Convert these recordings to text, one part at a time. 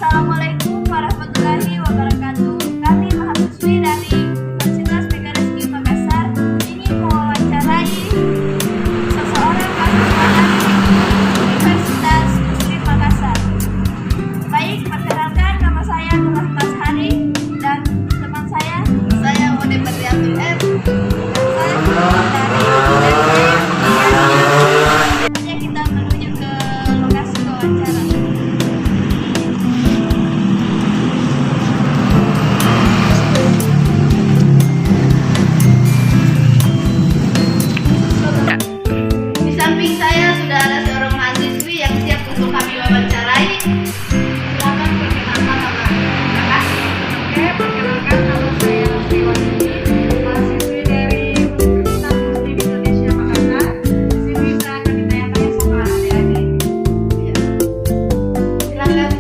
Assalamualaikum warahmatullahi wabarakatuh. Kami mahasiswi dari Universitas Mekareski Makassar ingin mewawancarai seseorang mahasiswa dari Universitas Muslim Makassar. Baik, perkenalkan, nama saya Nurah Tashari dan teman saya Mode Berliatul M. Saatnya kita menuju ke lokasi wawancara. Di samping saya sudah ada seorang mahasiswi yang siap untuk kami wawancarai. Silakan perkenalkan nama. Terima kasih. Oke, perkenalkan nama saya Riwani, mahasiswi dari Universitas Muslim Indonesia Makassar. Di sini saya akan ditanya-tanya sama adik-adik. Silakan.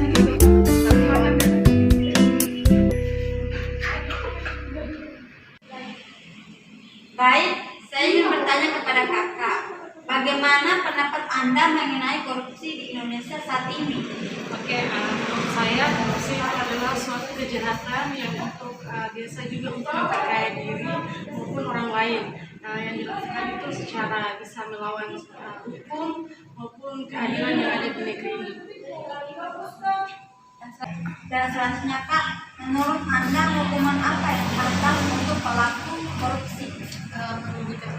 Baik, saya ingin bertanya kepada kakak, bagaimana pendapat Anda mengenai korupsi di Indonesia saat ini? Oke, menurut saya korupsi adalah suatu kejahatan yang biasa juga untuk memperkaya diri maupun orang lain. Yang dilakukan itu secara bisa melawan hukum maupun keadilan yang ada di negeri ini. Dan selanjutnya Kak, menurut Anda hukuman apa yang pantas untuk pelaku korupsi? Perlu kita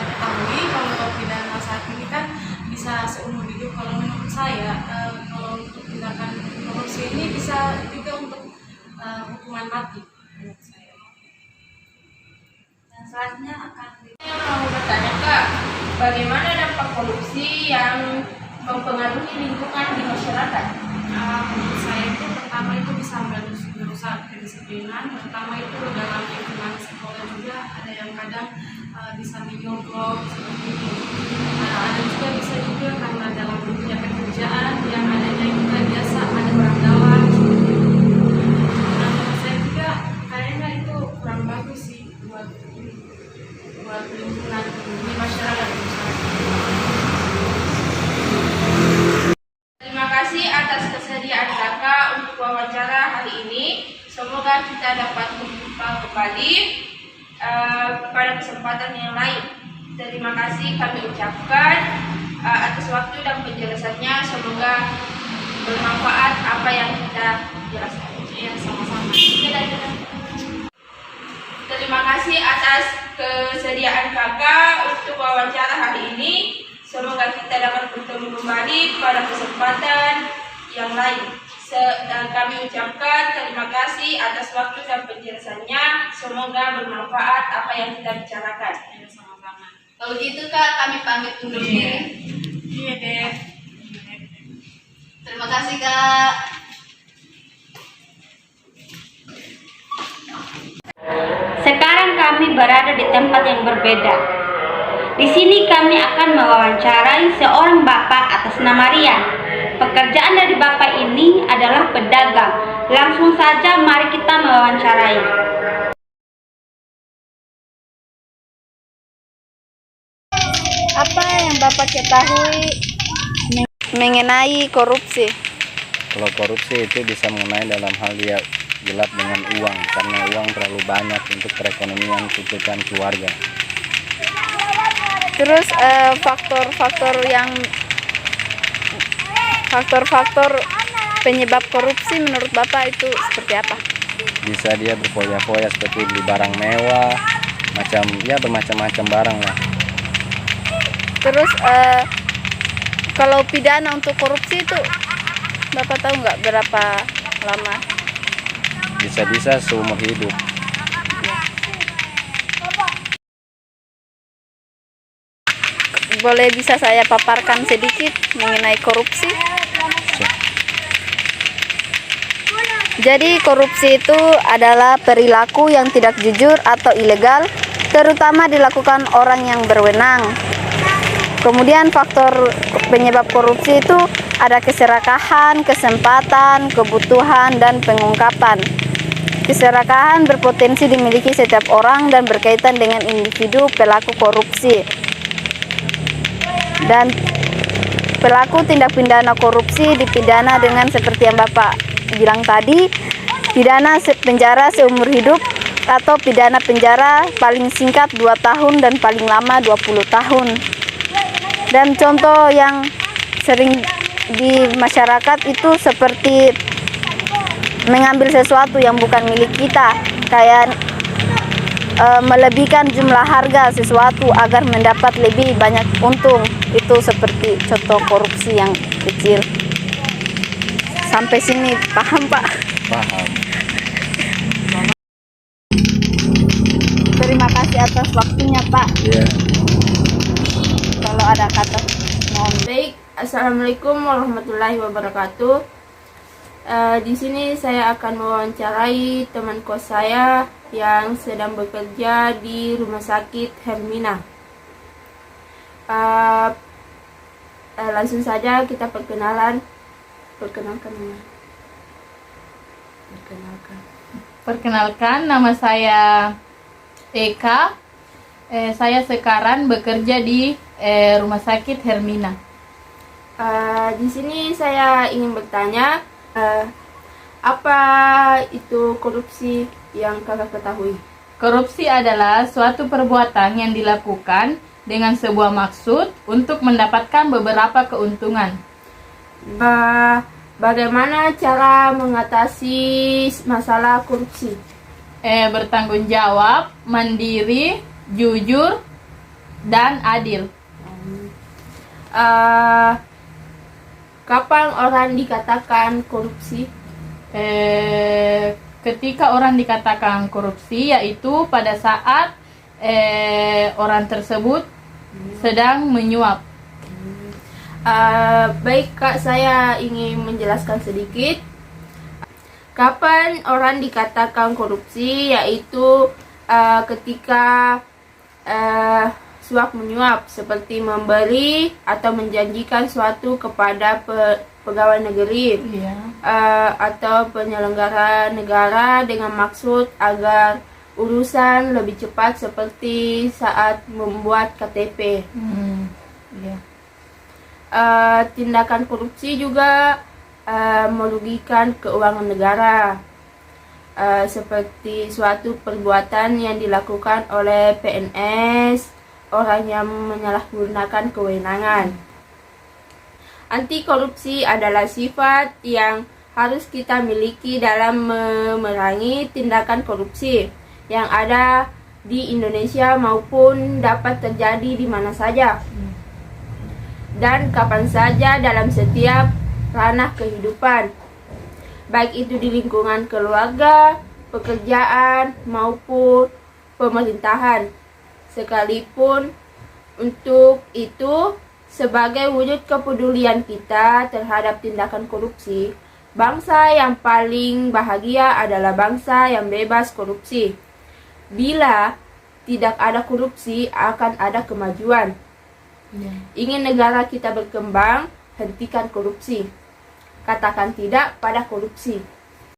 ketahui kalau pidana saat ini kan bisa seumur hidup. Kalau menurut saya, kalau untuk tindakan korupsi ini bisa juga untuk hukuman mati menurut saya. Dan selanjutnya akan Saya mau bertanya Kak, bagaimana dampak korupsi yang mempengaruhi lingkungan di masyarakat? Menurut saya itu pertama itu bisa merusak kedisiplinan, pertama itu dalam lingkungan sekolah juga ada yang kadang bisa menyogok seperti itu. Ada juga bisa juga karena dalam dunia pekerjaan yang adanya kita biasa ada orang dawan seperti itu. Nah, menurut saya juga kayaknya itu kurang bagus sih buat lingkungan di masyarakat. Terima kasih atas kesediaan Kakak untuk wawancara hari ini. Semoga kita dapat berjumpa kembali pada kesempatan yang lain. Terima kasih kami ucapkan atas waktu dan penjelasannya. Semoga bermanfaat apa yang kita jelaskan. Ya, sama-sama. Terima kasih atas kesediaan Kakak untuk wawancara hari ini. Semoga kita dapat bertemu kembali pada kesempatan yang lain. Kami ucapkan terima kasih atas waktu dan penjelasannya. Semoga bermanfaat apa yang kita bicarakan. Ya, sama-sama. kalau gitu Kak, kami pamit undur diri. Iya deh. Terima kasih Kak. Sekarang kami berada di tempat yang berbeda. Di sini kami akan mewawancarai seorang bapak atas nama Rian. Pekerjaan dari bapak ini adalah pedagang. Langsung saja mari kita mewawancarai. Apa yang bapak ketahui mengenai korupsi? Kalau korupsi itu bisa mengenai dalam hal dia gelap dengan uang, karena uang terlalu banyak untuk perekonomian tuntutan keluarga. Terus faktor penyebab korupsi menurut Bapak itu seperti apa? Bisa dia berfoya-foya seperti beli barang mewah, bermacam-macam barang lah. Terus kalau pidana untuk korupsi itu Bapak tahu nggak berapa lama? Bisa-bisa seumur hidup. Boleh bisa saya paparkan sedikit mengenai korupsi? Jadi korupsi itu adalah perilaku yang tidak jujur atau ilegal, terutama dilakukan orang yang berwenang. Kemudian faktor penyebab korupsi itu ada keserakahan, kesempatan, kebutuhan, dan pengungkapan. Keserakahan berpotensi dimiliki setiap orang dan berkaitan dengan individu pelaku korupsi. Dan pelaku tindak pidana korupsi dipidana dengan seperti yang Bapak bilang tadi, pidana penjara seumur hidup atau pidana penjara paling singkat 2 tahun dan paling lama 20 tahun. Dan contoh yang sering di masyarakat itu seperti mengambil sesuatu yang bukan milik kita, kayak melebihkan jumlah harga sesuatu agar mendapat lebih banyak untung. Itu seperti contoh korupsi yang kecil. Sampai sini paham, Pak? Paham. Terima kasih atas waktunya, Pak. Iya. Kalau ada kata mohon. Baik, assalamualaikum warahmatullahi wabarakatuh. Di sini saya akan mewawancarai teman kos saya yang sedang bekerja di Rumah Sakit Hermina. Langsung saja kita perkenalkan. Perkenalkan, nama saya Eka. Saya sekarang bekerja di Rumah Sakit Hermina. Di sini saya ingin bertanya, apa itu korupsi yang kakak ketahui? Korupsi adalah suatu perbuatan yang dilakukan dengan sebuah maksud untuk mendapatkan beberapa keuntungan. Bagaimana cara mengatasi masalah korupsi? Bertanggung jawab, mandiri, jujur, dan adil. Kapan orang dikatakan korupsi? Ketika orang dikatakan korupsi yaitu pada saat orang tersebut sedang menyuap. Baik Kak, saya ingin menjelaskan sedikit. Kapan orang dikatakan korupsi yaitu ketika suap menyuap, seperti memberi atau menjanjikan suatu kepada pegawai negeri atau penyelenggara negara dengan maksud agar urusan lebih cepat, seperti saat membuat KTP. Tindakan korupsi juga merugikan keuangan negara, seperti suatu perbuatan yang dilakukan oleh PNS, orang yang menyalahgunakan kewenangan. Anti korupsi adalah sifat yang harus kita miliki dalam memerangi tindakan korupsi yang ada di Indonesia maupun dapat terjadi di mana saja dan kapan saja dalam setiap ranah kehidupan, baik itu di lingkungan keluarga, pekerjaan, maupun pemerintahan. Sekalipun untuk itu, sebagai wujud kepedulian kita terhadap tindakan korupsi, bangsa yang paling bahagia adalah bangsa yang bebas korupsi. Bila tidak ada korupsi, akan ada kemajuan. Ingin negara kita berkembang, hentikan korupsi. Katakan tidak pada korupsi.